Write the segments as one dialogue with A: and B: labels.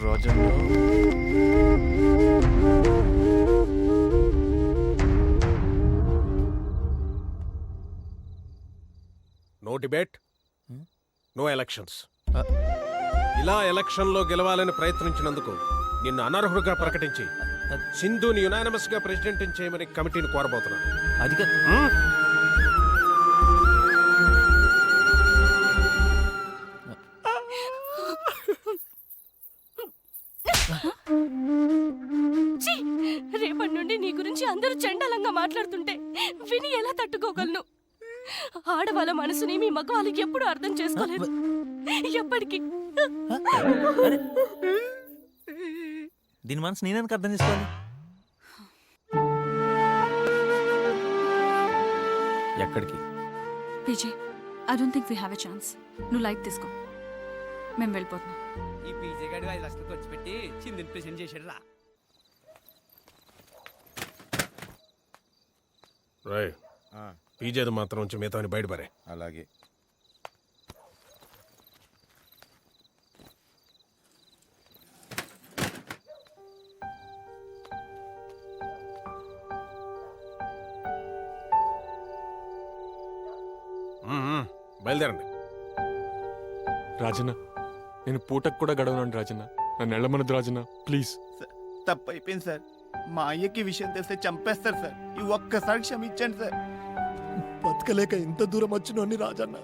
A: Rajanna
B: no debate, no elections. ఇలా ఎలక్షన్లో గెలవాలని ప్రయత్నించినందుకు నిన్ను అనర్హుడిగా ప్రకటించి సింధుని యునానిమస్ గా ప్రెసిడెంట్ చేయమని కమిటీని కోరబోతున్నాను.
A: అది
C: రేపటి నుండి నీ గురించి అందరూ చండాలంగా మాట్లాడుతుంటే విని ఎలా తట్టుకోగలను? ఆడవాళ్ళ మనసుని మీ మగవాళ్ళకి ఎప్పుడు అర్థం చేసుకోలేదు. ఎప్పటికీ
A: దీని మనసు నేనెందుకు అర్థం చేసుకోవాలి? ఎక్కడికి?
D: PJ, I don't think we have a chance. నువ్వు లైట్ తీసుకో, మేము వెళ్ళిపోతున్నాం.
E: ఈ పీజే గాడి 5 లక్షలు ఖర్చు పెట్టి చిందిని ప్రెసెంట్ చేశాడు రా.
B: రాయ్, పీజేది మాత్రం ఉంచి మిగతాని బయటపడే.
F: అలాగే.
B: బయలుదేరండి.
G: రాజన్న, నేను పూటకు కూడా గడవనండి రాజన్న. నన్ను వెళ్ళమనదు రాజన్న, ప్లీజ్.
F: తప్పు అయిపోయింది సార్. మా అయ్యకి విషయం తెలిస్తే చంపేస్తారు సార్. ఈ ఒక్కసారి క్షమించండి సార్.
H: బతకలేక ఇంత దూరం వచ్చినోని రాజన్న,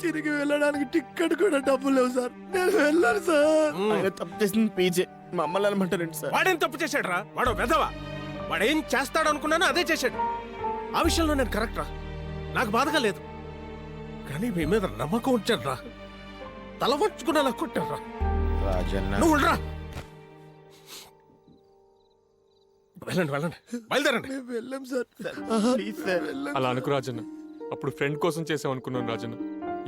H: తిరిగి వెళ్ళడానికి టిక్కెట్ కూడా డబ్బులు లేవు సార్. నేను వెళ్ళాను సార్.
F: ఆయన తప్పు చేసింది పీజే, మమ్మల్ని అనమంటారండి సార్.
B: వాడేం తప్పు చేశాడు రా? వాడు వెధవా. వాడేం చేస్తాడు అనుకున్నానో అదే చేశాడు. ఆ విషయంలో నేను కరెక్ట్ రా, నాకు బాధగా లేదు. కానీ మీ మీద నమ్మకం ఉంచాడు రా, తల వంచుకునేలా కొట్టాడు రా.
F: రాజన్న,
B: నువ్వు రా. వెళ్ళండి వెళ్ళండి, బయలుదేరండి.
H: మేము వెళ్ళాం సార్.
F: Please sir.
G: అలా అనుకు రాజన్న. అప్పుడు ఫ్రెండ్ కోసం చేసాం అనుకున్నాను రాజన్న.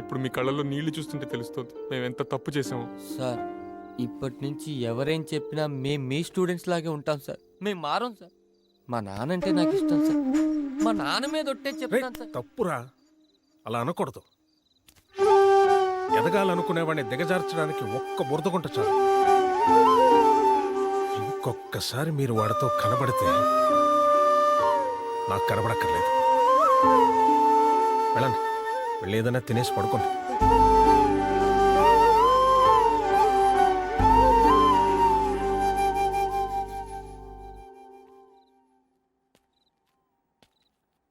G: ఇప్పుడు మీ కళ్ళల్లో నీళ్లు చూస్తుంటే తెలుస్తుంది మేము ఎంత తప్పు చేసామో.
I: సార్, ఇప్పటి నుంచి ఎవరేం చెప్పినా మేము మీ స్టూడెంట్స్ లాగే ఉంటాం సార్. మేము మారం సార్. మా నాన్న అంటే నాకు ఇష్టం సార్. మా నాన్న మీద ఒట్టే చెప్తాను సార్.
B: తప్పురా, అలా అనకూడదు. ఎదగాలనుకునేవాడిని దిగజార్చడానికి ఒక్క బురదగుంట చాలు. ఇంకొక్కసారి మీరు వాడితో కనబడితే నాకు కనబడక్కర్లేదు. వెళ్ళండి, వెళ్ళి ఏదైనా తినేసి పడుకోండి.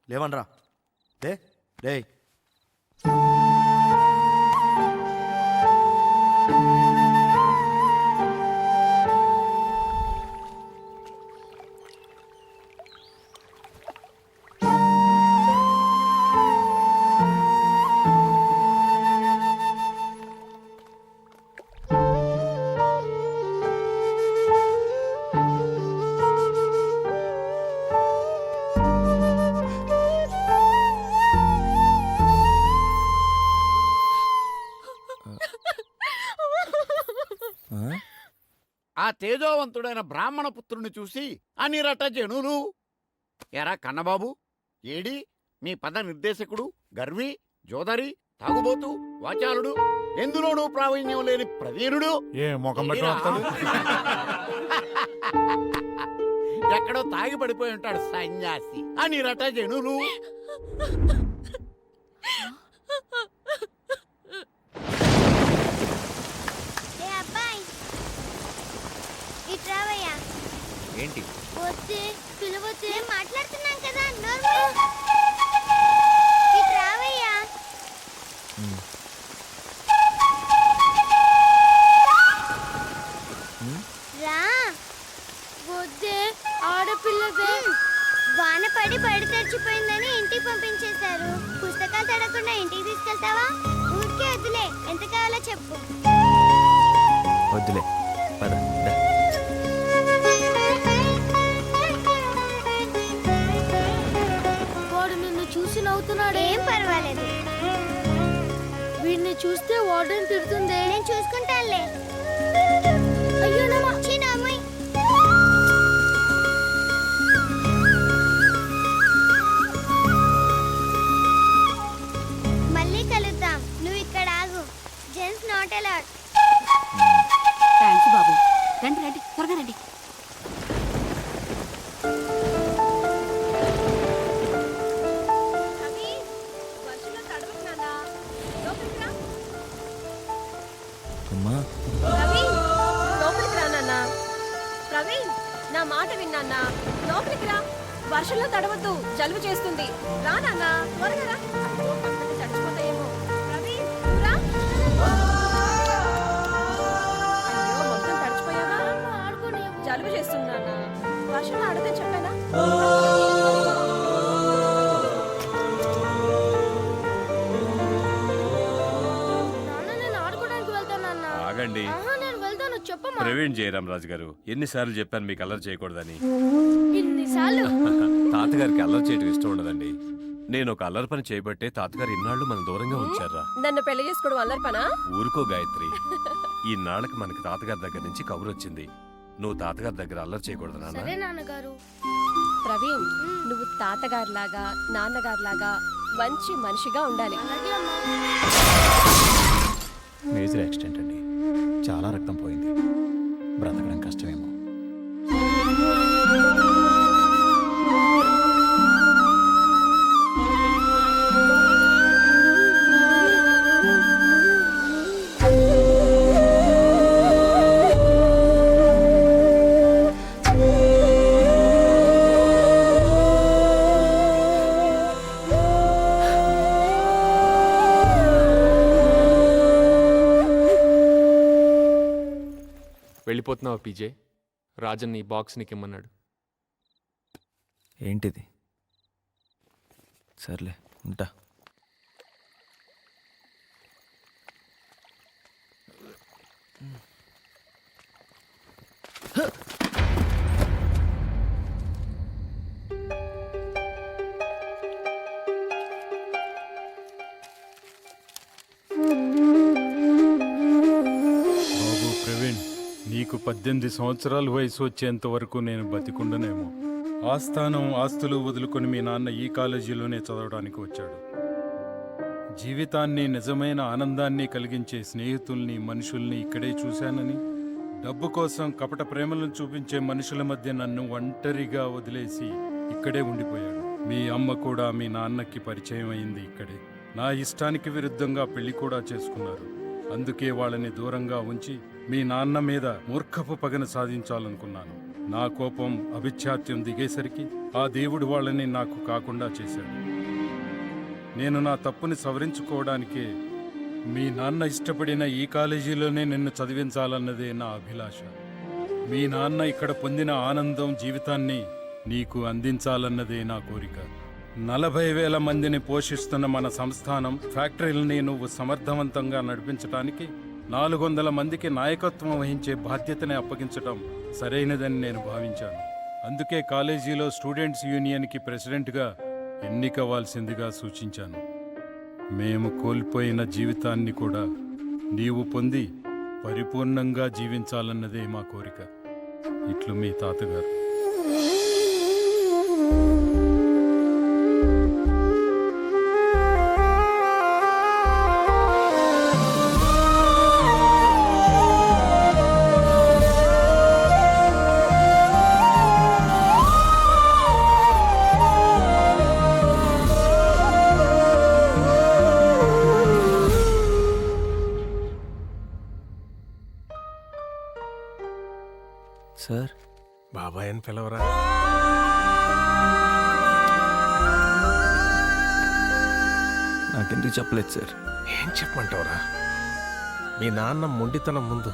H: లేవనరా. డే
E: ఆ తేజోవంతుడైన బ్రాహ్మణ పుత్రుని చూసి అనిరట జనులు, ఎరా కన్నబాబు, ఏడి మీ పద నిర్దేశకుడు, గర్వి, జోదరి, తాగుబోతు, వాచాలుడు, ఎందులోనూ ప్రావీణ్యం లేని ప్రవీణుడు?
H: ఏ ముఖం
E: ఎక్కడో తాగి పడిపోయి ఉంటాడు సన్యాసి అనిరట జనులు.
A: ఏంటి?
J: వచ్చి పిలవచ్చు. మాట్లాడుతున్నాం కదా, రా. వద్దే, ఆడపిల్లవే. వాన పడి బడి తెరిచిపోయిందని ఇంటికి పంపించేశారు. పుస్తకాలు తడకుండా ఇంటికి తీసుకెళ్తావా? ఊరికే వద్దులే, ఎంత కావాలో చెప్పు.
A: వద్దులే, పద.
J: వాడు నిన్ను చూసి నవ్వుతున్నాడు. ఏం పర్వాలేదు. వీడిని చూస్తే వార్డెన్ తిడుతుంది. నేను చూసుకుంటానులే. అయ్యో నమ్మ. మళ్ళీ కలుద్దాం. నువ్వు ఇక్కడ ఆగు. Gents not allowed.
D: థ్యాంక్స్ బాబు, రండి రండి త్వరగా రండి.
A: అమ్మా
C: లోపలికి రా నాన్న. ప్రవీణ్, నా మాట విన్నా. లోపలికి రా. వర్షంలో తడవద్దు, జలుబు చేస్తుంది. రా నాన్న, త్వరగా రా. అయ్యో, పక్కన తడిచిపోతాయేమో. ప్రవీణ్, నువ్వు రా. అయ్యో, మొత్తం తడిచిపోయావా? జలుబు చేస్తుంది నాన్న. వర్షంలో ఆడదే చెప్పానా?
K: ఆగండి.
J: నేను వెళ్తాను, చెప్పమ్మా.
K: ప్రవీణ్ జయరాం రాజు గారు, ఎన్నిసార్లు చెప్పాను మీకు అల్లరి చేయకూడదని.
J: ఇన్నిసార్లు
K: తాతగారికి అల్లరి చేయడం ఇష్టం ఉండదండి. నేను ఒక అల్లరి పని చేయబట్టే తాతగారు ఇన్నాళ్ళు మన దూరంగా ఉంచారా.
C: నన్ను పెళ్లి చేసుకోవడం అల్లరి పనా?
K: ఊరుకో గాయత్రి. ఈ నాళ్ళకి మనకి తాతగారి దగ్గర నుంచి కబురు వచ్చింది. నువ్వు తాతగారి దగ్గర అల్లరి చేయకూడదు నాన్న.
J: సరే నాన్నగారు.
C: ప్రవీణ్, నువ్వు తాతగారిలాగా నాన్నగారిలాగా మంచి మనిషిగా ఉండాలి.
J: అలాగే అమ్మా.
A: మేజర్ యాక్సిడెంట్ అండి, చాలా రక్తం పోయింది, బ్రతకడం కష్టమేమో.
G: వెళ్ళిపోతున్నావా పీజే? రాజన్ ఈ బాక్స్ నీకు ఇమ్మన్నాడు.
A: ఏంటిది? సర్లే, ఉంటా.
L: బాబు ప్రవీణ్, నీకు 18 సంవత్సరాల వయసు వచ్చేంత వరకు నేను బతికుండనేమో. ఆస్థానం ఆస్తులు వదులుకొని మీ నాన్న ఈ కాలేజీలోనే చదవడానికి వచ్చాడు. జీవితాన్ని, నిజమైన ఆనందాన్ని కలిగించే స్నేహితుల్ని, మనుషుల్ని ఇక్కడే చూశానని, డబ్బు కోసం కపట ప్రేమలను చూపించే మనుషుల మధ్య నన్ను ఒంటరిగా వదిలేసి ఇక్కడే ఉండిపోయాడు. మీ అమ్మ కూడా మీ నాన్నకి పరిచయం అయింది ఇక్కడే. నా ఇష్టానికి విరుద్ధంగా పెళ్లి కూడా చేసుకున్నారు. అందుకే వాళ్ళని దూరంగా ఉంచి మీ నాన్న మీద మూర్ఖపు పగను సాధించాలనుకున్నాను. నా కోపం, అభిఛాత్యం దిగేసరికి ఆ దేవుడు వాళ్ళని నాకు కాకుండా చేశాడు. నేను నా తప్పుని సవరించుకోవడానికే మీ నాన్న ఇష్టపడిన ఈ కాలేజీలోనే నిన్ను చదివించాలన్నదే నా అభిలాష. మీ నాన్న ఇక్కడ పొందిన ఆనందం, జీవితాన్ని నీకు అందించాలన్నదే నా కోరిక. 40,000 మందిని పోషిస్తున్న మన సంస్థానం, ఫ్యాక్టరీలని నువ్వు సమర్థవంతంగా నడిపించడానికి 400 మందికి నాయకత్వం వహించే బాధ్యతని అప్పగించడం సరైనదని నేను భావించాను. అందుకే కాలేజీలో స్టూడెంట్స్ యూనియన్కి ప్రెసిడెంట్గా ఎన్నికవ్వాల్సిందిగా సూచించాను. మేము కోల్పోయిన జీవితాన్ని కూడా నీవు పొంది పరిపూర్ణంగా జీవించాలన్నదే మా కోరిక. ఇట్లు మీ తాతగారు.
A: సార్,
B: బాబాయ్ అని పిలవరా.
A: నాకెందుకు చెప్పలేదు సార్?
B: ఏం చెప్పమంటావురా? మీ నాన్న మొండితనం ముందు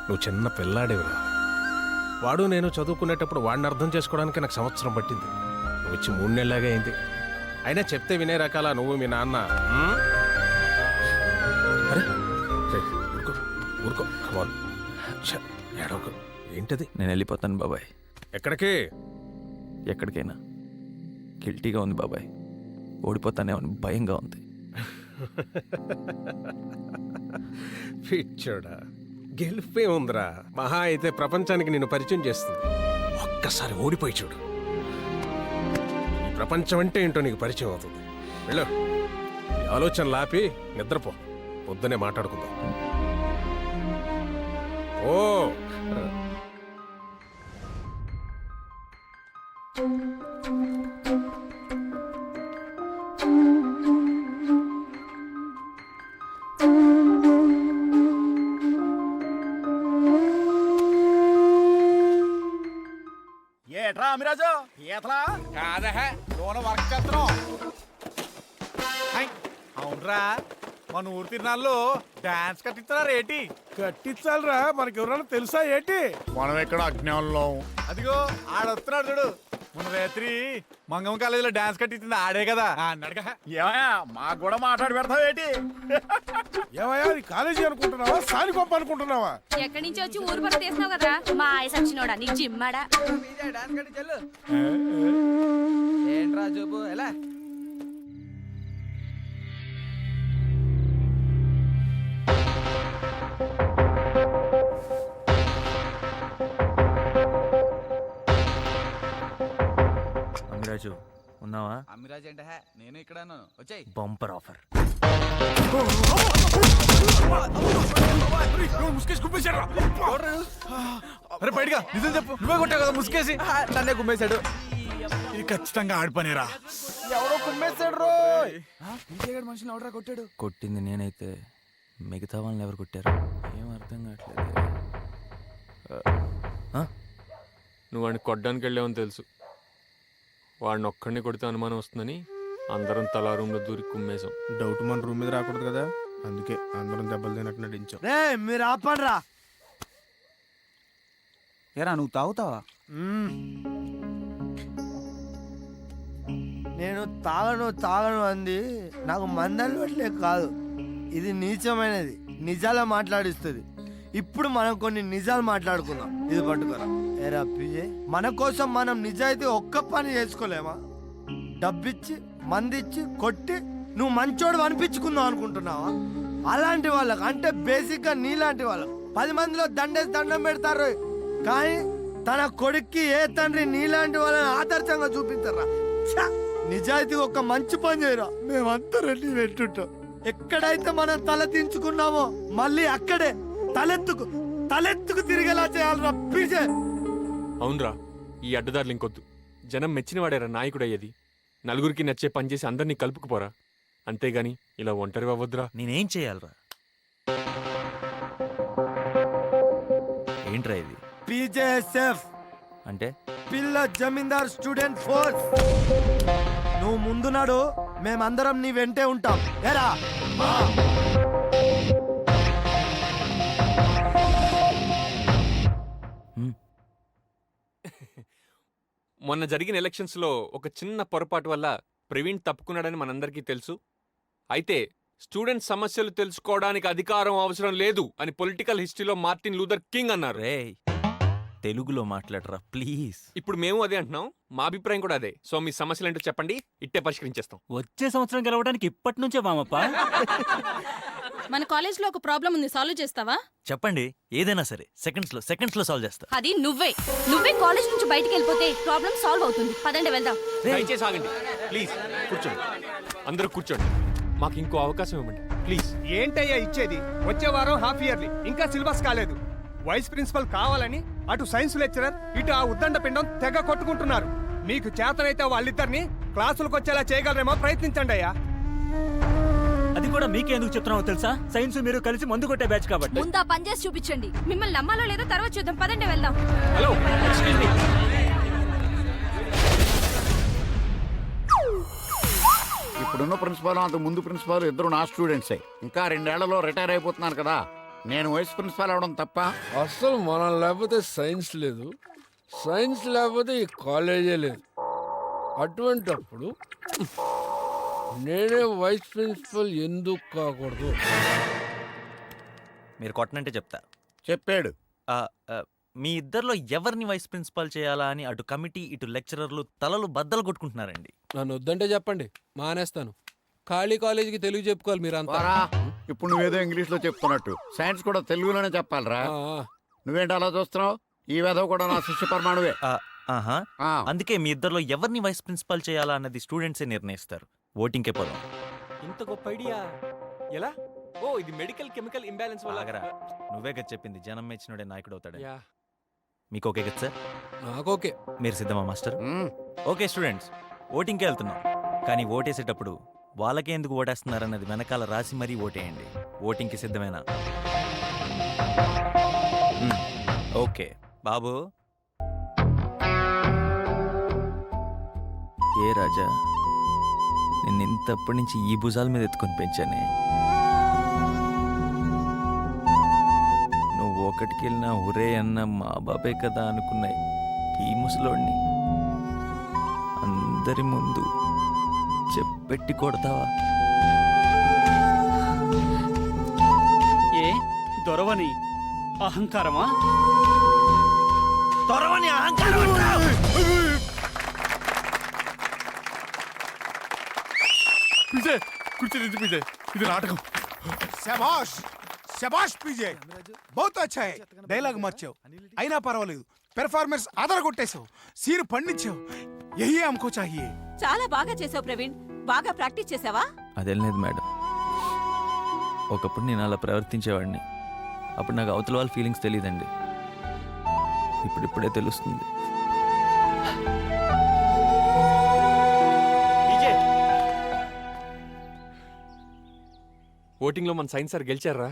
B: నువ్వు చిన్న పిల్లాడేవురా. వాడు నేను చదువుకునేటప్పుడు వాడిని అర్థం చేసుకోవడానికి నాకు సంవత్సరం పట్టింది. నువ్వు వచ్చి 3 నెలలాగా అయింది. అయినా చెప్తే వినే రకాల నువ్వు మీ నాన్న. అరే ఊరుకో ఊరుకో, కమాన్, ఏడవకు. ఏంటది?
A: నేను వెళ్ళిపోతాను బాబాయ్.
B: ఎక్కడికి?
A: ఎక్కడికైనా. గిల్టీగా ఉంది బాబాయ్, ఓడిపోతానేమో అని భయంగా ఉంది.
B: పిచ్చోడా, గెలిపే ఉందిరా. మహా అయితే ప్రపంచానికి నిన్ను పరిచయం చేస్తుంది. ఒక్కసారి ఓడిపోయి చూడు, ఈ ప్రపంచం అంటే ఏంటో నీకు పరిచయం అవుతుంది. వెళ్ళు, ఈ ఆలోచనలు ఆపి నిద్రపో. పొద్దునే మాట్లాడుకుందాం. ఓ
F: ఏట్రా అమిరాజు ఈతలా
E: కాదా
F: లోన వర్క్ చేస్తున్నాం. అవునరా మన ఊరు తిరునాళ్ళు డాన్స్ కట్టిస్తున్నారు ఏంటి?
B: కట్టించాలరా, మనకి ఎవరన్నా తెలుసా ఏంటి?
H: మనం ఎక్కడ అజ్ఞానంలో.
F: అదిగో ఆడొస్తున్నాడు చూడు. మన రాత్రి మంగమ్మ కాలేజీలో డాన్స్ కట్టించింది ఆడే కదా అన్నాడుగా. ఏమయ్యా మాకు కూడా మాట్లాడి పెడతావు ఏంటి?
B: ఏమయ్యా, ఇది కాలేజీ అనుకుంటున్నావా, సాని గొప్ప అనుకుంటున్నావా?
C: ఎక్కడి నుంచి వచ్చి ఊరు పక్క తీసినావు కదా మా ఆయన సచ్చినోడా నీ జిమ్మాడా.
E: డాన్స్ కట్టి చెల్లు ఏంట్రా చూపు ఎలా
I: అమిరాజు ఉన్నావా?
E: అమ్మిరాజ్ అంటే నేను ఇక్కడ వచ్చాయి
I: బంపర్ ఆఫర్.
F: అరే బయటగా నిజం చెప్పు, నువ్వే కొట్టావు కదా ముసుకేసి. నన్నే గుమ్మేశాడు. ఇది ఖచ్చితంగా ఆడిపనేరా. ఎవరో గుమ్మేశాడు రోయ్. మనుషులు ఎవడరా కొట్టాడు?
I: కొట్టింది నేనైతే మిగతా వాళ్ళని ఎవరు కొట్టారు ఏం అర్థం కావట్లేదు.
G: నువ్వు వాడిని కొట్టడానికి వెళ్ళావని తెలుసు. వాడిని ఒక్కడిని కొడితే అనుమానం వస్తుందని అందరం తలా రూమ్లో దూరి కుమ్మేశాం.
B: డౌట్ మన రూమ్ మీద రాకూడదు కదా, అందుకే అందరం దెబ్బలు తినట్టు నటించాం.
F: రే మీరు ఆపండ్రా.
E: ఏరా నువ్వు తాగుతావా?
H: నేను తాగను అంది నాకు మందలవట్లే కాదు, ఇది నీచమైనది, నిజాలు మాట్లాడిస్తుంది. ఇప్పుడు మనం కొన్ని నిజాలు మాట్లాడుకుందాం. ఇది పట్టుకోరా. ఏరా పిజే, మన కోసం మనం నిజాయితీ ఒక్క పని చేసుకోలేమా? డబ్బిచ్చి మందిచ్చి కొట్టి నువ్వు మంచోడు అనిపించుకుందాం అనుకుంటున్నావా? అలాంటి వాళ్ళకు అంటే బేసిక్గా నీలాంటి వాళ్ళకు 10 మందిలో దండేసి దండం పెడతారు, కానీ తన కొడుక్కి ఏ తండ్రి నీలాంటి వాళ్ళని ఆదర్శంగా చూపించరా? నిజాయితీ ఒక మంచి పని చేయరా. మేమంతా రెడ్డి పెట్టుంటాం. ఎక్కడైతే మనం తల దించుకున్నామో మళ్ళీ అక్కడే తలెత్తుకు తిరిగేలా చేయాలరా పీజే.
G: అవునరా, ఈ అడ్డదారులు ఇంకొద్దు. జనం మెచ్చినవాడేరా నాయకుడు అయ్యేది. నలుగురికి నచ్చే పని చేసి అందరినీ కలుపుకుపోరా, అంతేగాని ఇలా ఒంటరి అవ్వద్దురా.
I: నేనేం చేయాలరా? ఏంట్రా ఇది?
H: పీజేఎస్ఎఫ్
I: అంటే
H: పిల్ల జమీందార్ స్టూడెంట్ ఫోర్స్. నువ్వు ముందు నాడు మేమందరం నీ వెంటే ఉంటాం. ఏరా
G: మొన్న జరిగిన ఎలక్షన్స్లో ఒక చిన్న పొరపాటు వల్ల ప్రవీణ్ తప్పుకున్నాడని మనందరికీ తెలుసు. అయితే స్టూడెంట్ సమస్యలు తెలుసుకోవడానికి అధికారం అవసరం లేదు అని పొలిటికల్ హిస్టరీలో మార్టిన్ లూథర్ కింగ్ అన్నారు.
I: రే తెలుగులో మాట్లాడరా ప్లీజ్.
G: ఇప్పుడు మేము అదే అంటున్నాం, మా అభిప్రాయం కూడా అదే. సో మీ సమస్యలు ఏంటో చెప్పండి, ఇట్టే పరిష్కరించేస్తాం.
E: వచ్చే సంవత్సరం గెలవడానికి ఇప్పటి నుంచే మామప్ప.
C: మన కాలేజ్ లో ఒక ప్రాబ్లం ఉంది, సాల్వ్ చేస్తావా?
I: చెప్పండి, ఏదైనా సరే సెకండ్స్ లో సాల్వ్ చేస్తా.
C: అది నువ్వే కాలేజ్ నుంచి బయటికి వెళ్ళిపోతే ప్రాబ్లం సాల్వ్ అవుతుంది. పదండి వెళ్దాం.
G: దయచేసి ఆగండి ప్లీజ్. కూర్చోండి, అందరూ కూర్చోండి. మాకు ఇంకో అవకాశం ఇవ్వండి ప్లీజ్.
E: ఏంటయ్యా ఇచ్చేది? వచ్చే వారం హాఫ్ ఇయర్లీ, ఇంకా సిలబస్ కాలేదు. వైస్ ప్రిన్సిపల్ కావాలని అటు సైన్స్ లెక్చరర్ ఇటు ఆ ఉద్దండ పిండం తెగ కొట్టుకుంటున్నారు. మీకు చేతనైతే వాళ్ళిద్దరిని క్లాసులకు వచ్చేలా చేయగలరేమో ప్రయత్నించండి అయ్యా. అది కూడా మీకే ఎందుకు చెప్తున్నావో తెలుసా? సైన్స్ మీరు కలిసి మందు కొట్టే బ్యాచ్ కాబట్టి.
C: ముందు ఆ పని చేసి చూపించండి. మిమ్మల్ని నమ్మాలో లేదో తర్వాత చూద్దాం. పదండి వెళ్దాం.
G: Hello, excuse me.
A: ఇప్పుడున్న ప్రిన్సిపాల్ అంత ముందు ప్రిన్సిపాల్ ఇద్దరు నా స్టూడెంట్సే. ఇంకా 2 ఏళ్లలో రిటైర్ అయిపోతున్నారు కదా, నేను వైస్ ప్రిన్సిపాల్ అవడం తప్ప?
H: అసలు మనం లేకపోతే సైన్స్ లేదు, సైన్స్ లేకపోతే ఈ కాలేజే లేదు. అటువంటప్పుడు నేనే వైస్ ప్రిన్సిపల్ ఎందుకు కాకూడదు?
I: మీరు కొట్టనంటే చెప్తా.
A: చెప్పాడు.
I: మీ ఇద్దరిలో ఎవరిని వైస్ ప్రిన్సిపాల్ చేయాలా అని అటు కమిటీ ఇటు లెక్చరర్లు తలలు బద్దలు కొట్టుకుంటున్నారండి.
H: నన్ను వద్దంటే చెప్పండి, మానేస్తాను. ఖాళీ కాలేజీకి తెలుగు చెప్పుకోవాలి మీరంతా.
A: ఇప్పుడు నువ్వేదో ఇంగ్లీష్ లో చెప్తున్నట్టు సైన్స్ కూడా తెలుగులోనే చెప్పాలరా. నువ్వేంటి అలా చూస్తున్నావు? ఈ వేధవ కూడా నా శిష్య పరమాణువే.
I: అందుకే మీ ఇద్దరిలో ఎవరిని వైస్ ప్రిన్సిపాల్ చేయాలా అన్నది స్టూడెంట్సే నిర్ణయిస్తారు. ఓటింగ్కే పోదాం.
G: ఇంత గొప్ప ఐడియా ఎలా? ఓ, ఇది మెడికల్ కెమికల్ ఇంబ్యాలెన్స్ వల్ల.
I: నువ్వే కదా చెప్పింది, జనం మెచ్చినోడే నాయకుడు అవుతాడు.
M: మీకు ఓకే కదా సార్?
B: నాకు ఓకే.
M: మీరు సిద్ధమా మాస్టర్? ఓకే స్టూడెంట్స్, ఓటింగ్కి వెళ్తున్నాం. కానీ ఓటేసేటప్పుడు వాళ్ళకే ఎందుకు ఓటేస్తున్నారన్నది వెనకాల రాసి మరీ ఓటేయండి. ఓటింగ్కి సిద్ధమేనా? ఓకే బాబు. ఏ రాజా, నేను ఇంతప్పటి నుంచి ఈ భుజాల మీద ఎత్తుకొని పెంచానే. నువ్వు ఒకటికి వెళ్ళినా ఒరే అన్న మా బాబే కదా అనుకున్నాయి ఈ ముసలోడిని అందరి ముందు చెప్పెట్టి కొడతావా?
F: ఏ దొరవని అహంకారమా?
M: దొరవని అహంకారం అంటావ్?
L: విజయ్ కూర్చొని విజయ్, ఇది నాటకం.
F: శభాష్ శభాష్ పీజే, బహుత్ అచ్చా హై. డైలాగ్ మార్చావు అయినా పర్వాలేదు, పెర్ఫార్మెన్స్ ఆధార కొట్టేశావు, సీన్ పండించావు. యహీ హమ్కో చాహియే.
C: చాలా బాగా చేసావు ప్రవీణ్. బాగా ప్రాక్టీస్ చేసావా?
M: అదేం లేదు మేడం, ఒకప్పుడు నేను అలా ప్రవర్తించేవాడిని. అప్పుడు నాకు అవతల వాళ్ళ ఫీలింగ్స్ తెలియదండి. ఇప్పుడిప్పుడే తెలుస్తుంది.
G: ఓటింగ్లో మన సైన్స్ సార్ గెలిచారా?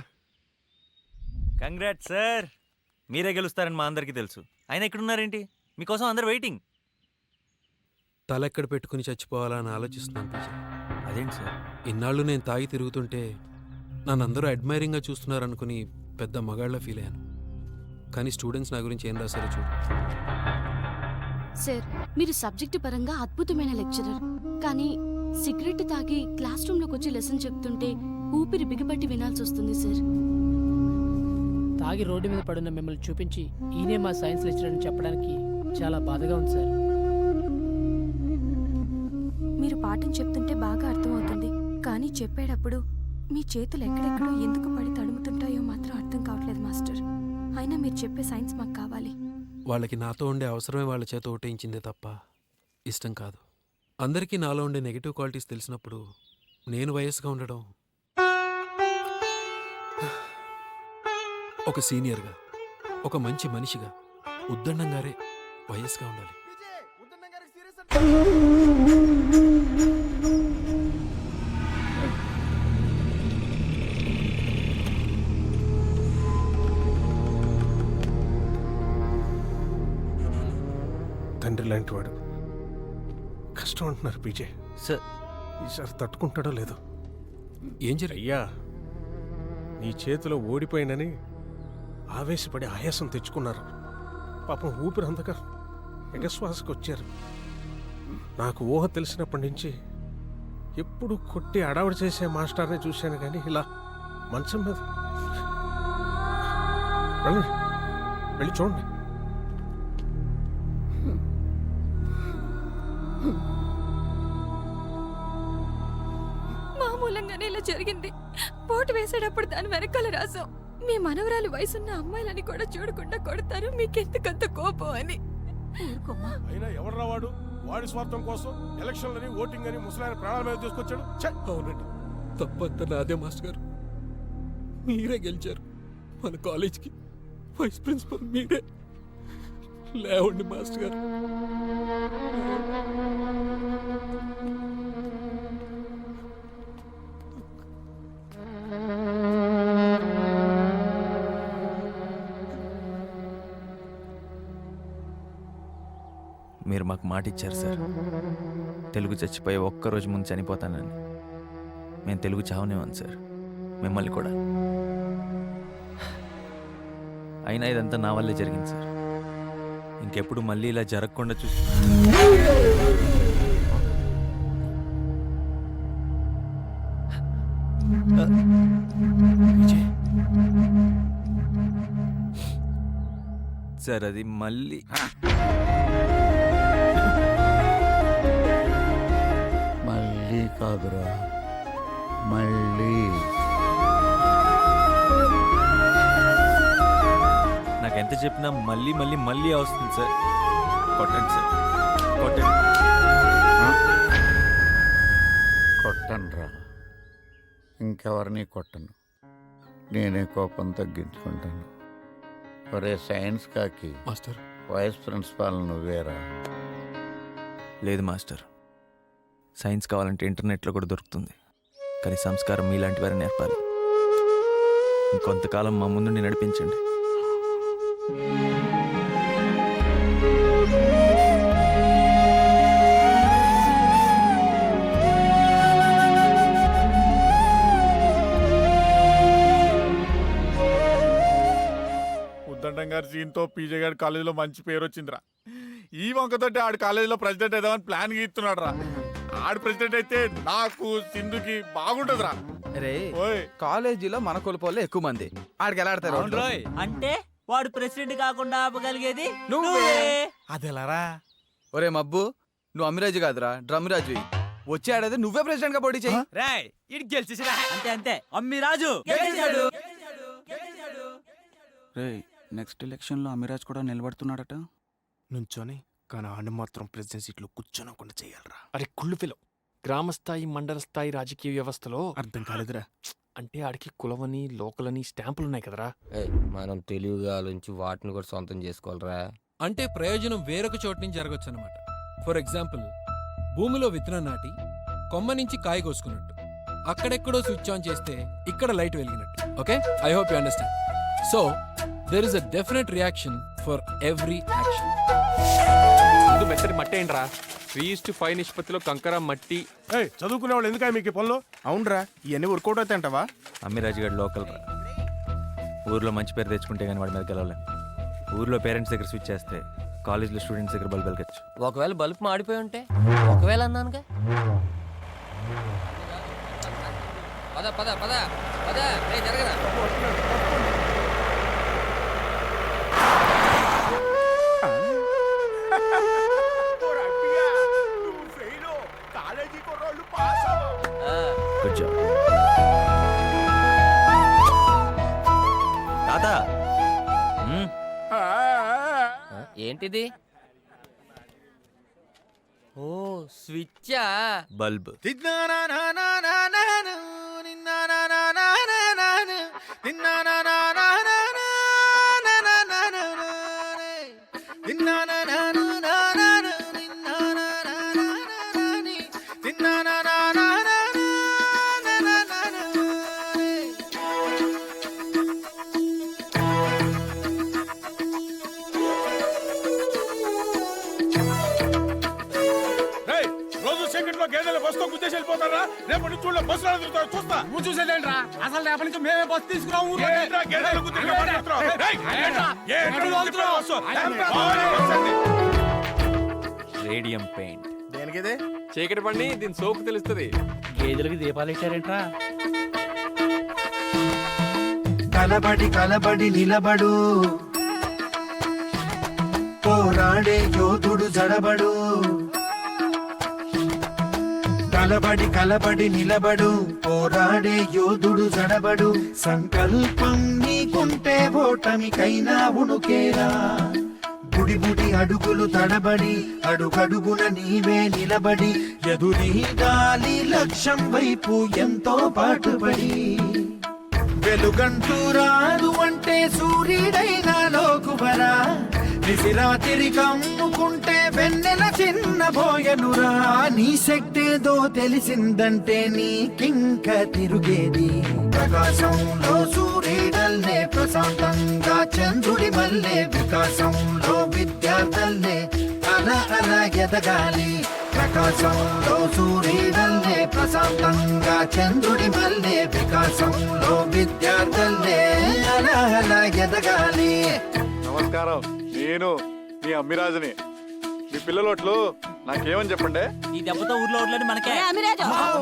M: కంగ్రాట్ సార్, మీరే గెలుస్తారని మా అందరికీ తెలుసు. ఆయన ఎక్కడున్నారేంటి? మీకోసం అందరు వెయిటింగ్.
B: తలెక్కడ పెట్టుకుని చచ్చిపోవాలా అని ఆలోచిస్తున్నాను పూజ.
M: అదేంటి సార్?
B: ఇన్నాళ్ళు నేను తాగి తిరుగుతుంటే నన్ను అందరూ అడ్మైరింగ్గా చూస్తున్నారనుకుని పెద్ద మగాళ్ళ ఫీల్ అయ్యాను. కానీ స్టూడెంట్స్ నా గురించి ఏం రాశారో చూడు.
D: సార్, మీరు సబ్జెక్టు పరంగా అద్భుతమైన లెక్చరర్. కానీ సిగరెట్ తాగి క్లాస్ రూమ్లోకి వచ్చి లెసన్ చెప్తుంటే ఊపిరి బిగపట్టి వినాల్సి వస్తుంది సార్.
N: తాగి రోడ్డు మీద పడున్న మిమ్మల్ని చూపించి ఈయనే మా సైన్స్ లెక్చరర్ అని చెప్పడానికి చాలా బాధగా ఉంది సార్.
D: మీరు పాఠం చెప్తుంటే బాగా అర్థమవుతుంది, కానీ చెప్పేటప్పుడు మీ చేతులు ఎక్కడెక్కడో ఎందుకు పడి తడుముతుంటాయో మాత్రం అర్థం కావట్లేదు మాస్టర్. అయినా మీరు చెప్పే సైన్స్ మాకు కావాలి.
B: వాళ్ళకి నాతో ఉండే అవసరమే వాళ్ళ చేత ఓటేయించిందే తప్ప ఇష్టం కాదు. అందరికీ నాలో ఉండే నెగిటివ్ క్వాలిటీస్ తెలిసినప్పుడు నేను వయస్సుగా ఉండడం, ఒక సీనియర్గా, ఒక మంచి మనిషిగా ఉద్దండం గారే వయస్సుగా ఉండాలి. తండ్రి లాంటి వాడు కష్టం అంటున్నారు పీజే.
M: సార్
B: ఈసారి తట్టుకుంటాడో లేదో. ఏం జరియ్యా, నీ చేతిలో ఓడిపోయినని ఆవేశపడి ఆయాసం తెచ్చుకున్నారు. పాపం ఊపిరి అందక ఎగశ్వాసకు వచ్చారు. నాకు ఊహ తెలిసినప్పటి నుంచి ఎప్పుడు కొట్టి అడావిడి చేసే మాస్టర్ని చూశాను, కానీ ఇలా మంచం మీద. వెళ్ళి చూడండి.
D: మామూలంగానే ఇలా జరిగింది. పోటు వేసేటప్పుడు దాని వెనకాల రాసాం, మీ మనవరాలు వయసున్న అమ్మాయిలని కూడా చూడకుండా కొడతారు, మీకెందుకంత కోపం అని.
F: అయినా ఎవరు వాడు? వాడి స్వార్థం కోసం ఎలక్షన్లని, ఓటింగ్ అని ముసలాయన ప్రాణాల మీద తీసుకొచ్చాడు. అవునండి, తప్పంతా నాదే మాస్టర్ గారు. మీరే గెలిచారు. మన కాలేజ్కి వైస్ ప్రిన్సిపల్ మీరే. లేవండి మాస్టర్ గారు.
M: మీరు మాకు మాట ఇచ్చారు సార్, తెలుగు చచ్చిపోయే ఒక్కరోజు ముందు చనిపోతానని. మేము తెలుగు చావనేవాను సార్, మిమ్మల్ని కూడా. అయినా ఇదంతా నా వల్లే జరిగింది సార్. ఇంకెప్పుడు మళ్ళీ ఇలా జరగకుండా సార్ అది మళ్ళీ
A: మళ్ళీ కాదురా, మళ్ళీ.
M: నాకు ఎంత చెప్పినా మళ్ళీ మళ్ళీ మళ్ళీ వస్తుంది సార్. కొట్టండి సార్, కొట్టండి.
A: కొట్టనురా, ఇంకెవరిని కొట్టను. నేనే కోపం తగ్గించుకుంటాను. ఒరే సైన్స్ కాకి
F: మాస్టర్
A: వైస్ ప్రిన్సిపాల్ నువ్వేరా?
M: లేదు మాస్టర్, సైన్స్ కావాలంటే ఇంటర్నెట్లో కూడా దొరుకుతుంది, కానీ సంస్కారం మీలాంటి వారిని నేర్పాలి. ఇంకొంతకాలం మా ముందు నడిపించండి.
A: ఉద్దండం గారి సీన్తో పీజే గారి కాలేజీలో మంచి పేరు వచ్చిందిరా. ఈ వంకతోటి ఆడు కాలేజీలో ప్రెసిడెంట్ అయిదామని ప్లాన్ గీస్తున్నాడు రా. ఆడు ప్రెసిడెంట్ అయితే నాకు సింధుకి బాగుంటుందిరా.
O: రే కాలేజీలో మన కులపోలే ఎక్కువ మంది, ఆడికి ఎలా ఆడతారు?
N: అంటే వాడు ప్రెసిడెంట్ కాకుండా ఆపగలిగేది
O: నువ్వే. అదెలారా? ఒరే మబ్బు, నువ్వు అమ్మిరాజు కాదురా, డ్రమ్ రాజు. వచ్చే ఆడేది నువ్వే ప్రెసిడెంట్ గా పోటీ చెయ్యి.
N: అంతే అంతే అమ్మిరాజు
O: రే నెక్స్ట్ ఎలక్షన్ లో అమిరాజ్ కూడా నిలబడుతున్నాడట.
B: నుంచోని కానీ ఆడిని మాత్రం ప్రెసిడెంట్ సీట్లో కూర్చోనకుండా చేయాలరా.
G: అరే కుళ్ళు ఫిలో, గ్రామ స్థాయి మండల స్థాయి రాజకీయ వ్యవస్థలో
B: అర్థం కాలేదురా.
G: అంటే ఆడికి కులవని లోకలని స్టాంపులు ఉన్నాయి కదరా.
I: మనం తెలివిగా ఆలోచించి వాటిని కూడా సొంతం చేసుకోవాలరా.
F: అంటే ప్రయోజనం వేరొక చోటు నుంచి జరగచ్చు అనమాట. ఫర్ ఎగ్జాంపుల్, భూమిలో విత్తనం నాటి కొమ్మ నుంచి కాయ కోసుకున్నట్టు, అక్కడెక్కడో స్విచ్ ఆన్ చేస్తే ఇక్కడ లైట్ వెలిగినట్టు. Okay, I hope you understand. So there is a definite reaction for every action.
G: ఇది మెత్తడి మట్టి ఏంట్రా? 3:5 నిష్పత్తిలో కంకర మట్టి.
B: చదువుకునే వాళ్ళు ఎందుకు మీకు పనులు? అవునరా, ఇవన్నీ వర్కౌట్ అవుతాయి అంటావా?
M: అమ్మిరాజు గారు లోకల్ రా. ఊర్లో మంచి పేరు తెచ్చుకుంటే కానీ వాడి మీద గెలవలేం. ఊర్లో పేరెంట్స్ దగ్గర స్విచ్ చేస్తే కాలేజ్లో స్టూడెంట్స్ దగ్గర బల్బు వెలగచ్చు.
I: ఒకవేళ బల్బ్ మాడిపోయి ఉంటే? ఒకవేళ అన్నానుగా. పద పద పద పద, జరగరా.
M: గుడ్ జాబ్ తాత.
I: ఏంటిది? ఓ స్విచ్చా?
M: బల్బ్.
F: గేదెలు బస్తో గుద్దేసి వెళ్ళిపోతారా? రేపటి నుంచి చూడ బస్సులో తిరుగుతారు, చూస్తా. నువ్వు చూసేదేంట్రా? అసలు రేపటి నుంచి మేమే బస్సు తీసుకురావు.
M: Radium paint.
B: దేనికిదే?
G: చీకటి పండి దీని సోకు తెలుస్తుంది.
N: గేదెలకి దీపాలు ఇచ్చారేంట్రా?
P: కలబడి కలబడి నిలబడు, పోరాడే యోధుడు జడబడు. కలబడి కలబడి నిలబడు, పోరాడే యోధుడు జడబడు. సంకల్పం నీకుంటే ఓటమికైనా ఉణుకేరా. బుడి బుడి అడుగులు తడబడి, అడుగడుగున నీవే నిలబడి, ఎదురీదాలి లక్ష్యం వైపు ఎంతో పాటుపడి. వెలుగంటూ రాదు అంటే సూర్యుడైనా లోకువరా. నిసిరాతిరి కమ్ముకుంటే వెన్నెల చిన్న బోయనురా. నీ శక్తేదో తెలిసిందంటే నీకింక తిరుగేది. ప్రకాశంలో సూర్యుడల్లే, ప్రశాంతంగా చంద్రుడి మల్లె. వికాసంలో విద్యార్థుల్లే అల అల ఎదగాలి. ప్రకాశంలో సూర్యుడల్లే, ప్రశాంతంగా చంద్రుడి మల్లె. వికాసంలో విద్యార్థుల్లే అల అల ఎదగాలి.
A: నమస్కారం, నేను మీ అమ్మిరాజుని. మీ పిల్లలోట్లు నాకేమని చెప్పండి.
N: ఈ దెబ్బతో ఊర్లో ఊర్లోని మనకే.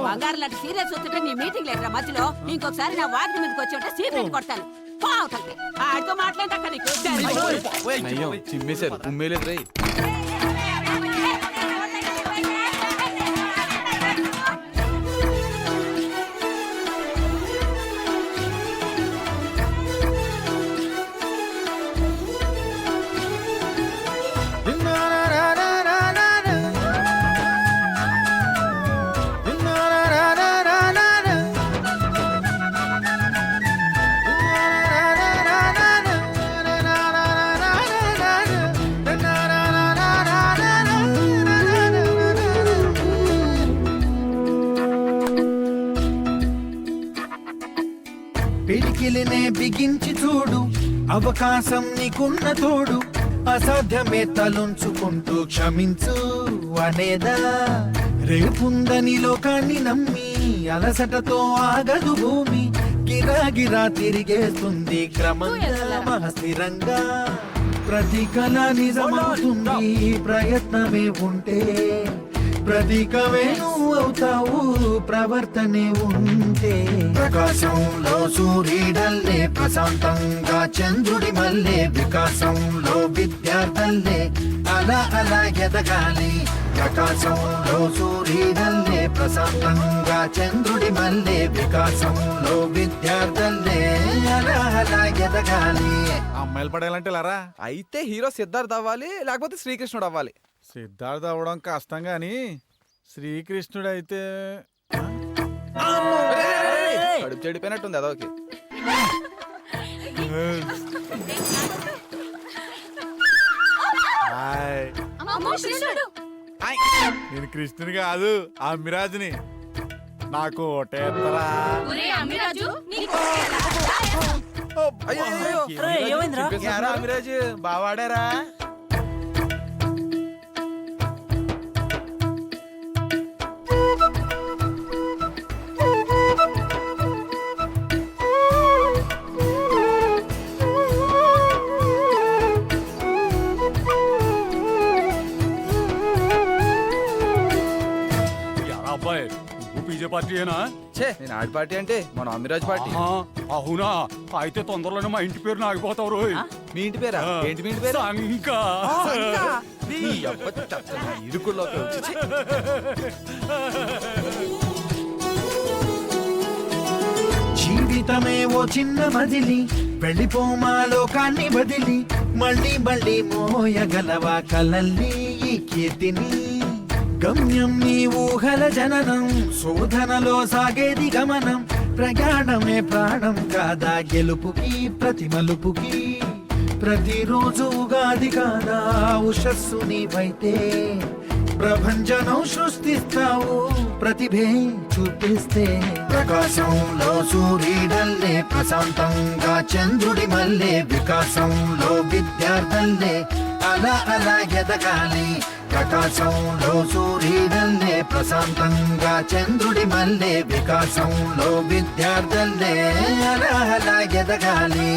C: బంగారు లాంటి సీరియస్ వస్తుంటే నీ మీటింగ్ లేకరా మధ్యలో. ఇంకొకసారి నా వాకి మీదకి వచ్చి ఉంటే సీరియస్ కొడతాను. ఆడితో మాట్లాడక నీకు
O: చిమ్మేశారు, ఉమ్మేలేదు రే.
P: పిడికిలినే బిగించి చూడు, అవకాశం నీకున్న తోడు, అసాధ్యమే తలుంచుకుంటూ క్షమించు అనేదా. రేపుందని లోకాన్ని నమ్మి అలసటతో ఆగదు భూమి, గిరాగిరా తిరిగేస్తుంది క్రమంగా మహస్థిరంగా. ప్రతి కళ నిజమవుతుంది ప్రయత్నమే ఉంటే, ప్రతీకమే నువ్వు అవుతావు ప్రవర్తనే ఉంటే. ప్రకాశంలో సూర్యుడల్లే, ప్రశాంతంగా చంద్రుడి మల్లె, వికాసంలో విద్యార్థుల్లే అలా అలా ఎదగాలి. ప్రకాశంలో సూర్యుడల్లే, ప్రశాంతంగా చంద్రుడి మల్లె, వికాసంలో విద్యార్థుల్లే అలా అలా ఎదగాలి.
A: అమ్మాయిలు పడాలంటే లారా
O: అయితే హీరో సిద్ధార్థ్ అవ్వాలి, లేకపోతే శ్రీకృష్ణుడు అవ్వాలి.
A: సిద్ధార్థ అవ్వడం కష్టం గాని శ్రీకృష్ణుడు అయితే
O: కడుపు చెడిపోయినట్టుంది అదొకే.
A: నేను కృష్ణుని కాదు ఆ మిరాజ్ని. నాకు ఓటేత్తరా?
O: అమిరాజు బావాడారా?
F: అబ్బాయి నువ్వు పీజే పార్టీయేనా?
O: ఛే, నేను ఆడి పార్టీ అంటే మన అమిరాజ్ పార్టీ.
F: అవునా? అయితే తొందరలోనే మా ఇంటి పేరు నాగిపోతావు రోయ్.
O: మీ ఇంటి పేరా? ఏంటి మీ ఇంటి పేరు?
F: సంకా.
O: ఇరుకుల్లోకి వచ్చి
P: జీవితమే ఓ చిన్న మదిలి, వెళ్ళిపోమా లోకాన్ని వదిలి, మళ్ళీ మళ్ళీ మోయగలవా కలల్ని ఈ కీర్తిని. గమ్యం నీ ఊహల జననం, శోధనలో సాగేది గమనం, ప్రయాణమే ప్రాణం కాదా గెలుపుకి ప్రతి మలుపుకి. ప్రతిరోజు ఉగాది కాదా ఉషస్సు నీవైతే, ప్రభంజనం సృష్టిస్తావు ప్రతిభే చూపిస్తే. ప్రకాశంలో సూర్యుడల్లే, ప్రశాంతంగా చంద్రుడి మల్లె, వికాసంలో విద్యార్థుల్లే అలా అలా ఎదగాలి. ప్రకాశంలో సూర్యుడల్లే, ప్రశాంతంగా చంద్రుడి మల్లె, వికాసంలో విద్యార్థుల్లే అలా అలా ఎదగాలి.